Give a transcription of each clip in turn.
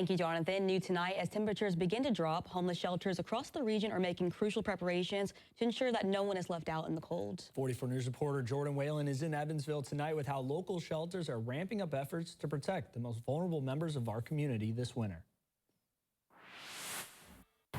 Thank you, Jonathan. New tonight, as temperatures begin to drop, homeless shelters across the region are making crucial preparations to ensure that no one is left out in the cold. 44 News reporter Jordan Whalen is in Evansville tonight with how local shelters are ramping up efforts to protect the most vulnerable members of our community this winter.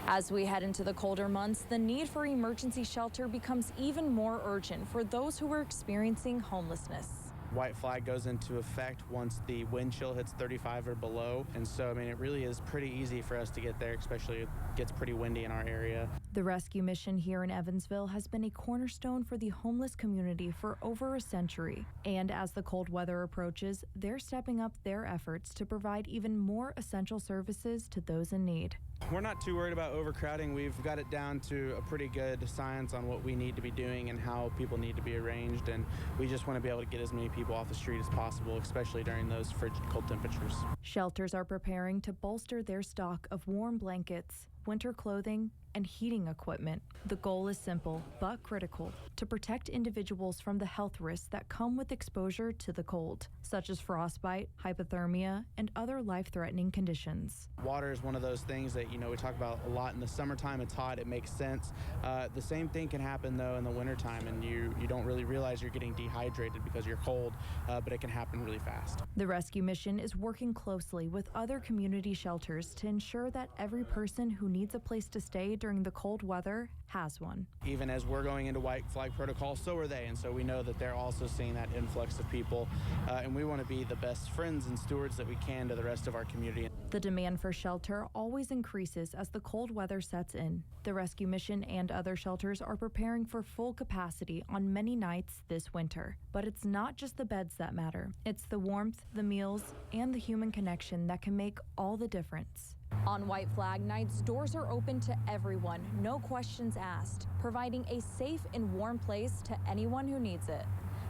As we head into the colder months, the need for emergency shelter becomes even more urgent for those who are experiencing homelessness. White flag goes into effect once the wind chill hits 35 or below. And so, I mean, it really is pretty easy for us to get there, especially if it gets pretty windy in our area. The rescue mission here in Evansville has been a cornerstone for the homeless community for over a century. And as the cold weather approaches, they're stepping up their efforts to provide even more essential services to those in need. We're not too worried about overcrowding. We've got it down to a pretty good science on what we need to be doing and how people need to be arranged. And we just want to be able to get as many people off the street as possible, especially during those frigid cold temperatures. Shelters are preparing to bolster their stock of warm blankets, winter clothing, and heating equipment. The goal is simple but critical: to protect individuals from the health risks that come with exposure to the cold, such as frostbite, hypothermia, and other life-threatening conditions. Water is one of those things that, we talk about a lot. In the summertime, it's hot, it makes sense. The same thing can happen, though, in the wintertime, and you don't really realize you're getting dehydrated because you're cold, but it can happen really fast. The rescue mission is working closely with other community shelters to ensure that every person who needs a place to stay during the cold weather has one. Even as we're going into white flag protocol, so are they, and so we know that they're also seeing that influx of people, and we want to be the best friends and stewards that we can to the rest of our community. The demand for shelter always increases as the cold weather sets in. The rescue mission and other shelters are preparing for full capacity on many nights this winter. But it's not just the beds that matter. It's the warmth, the meals, and the human connection that can make all the difference. On White Flag nights, doors are open to everyone, no questions asked, providing a safe and warm place to anyone who needs it.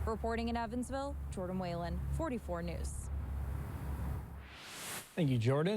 Reporting in Evansville, Jordan Whalen, 44 News. Thank you, Jordan.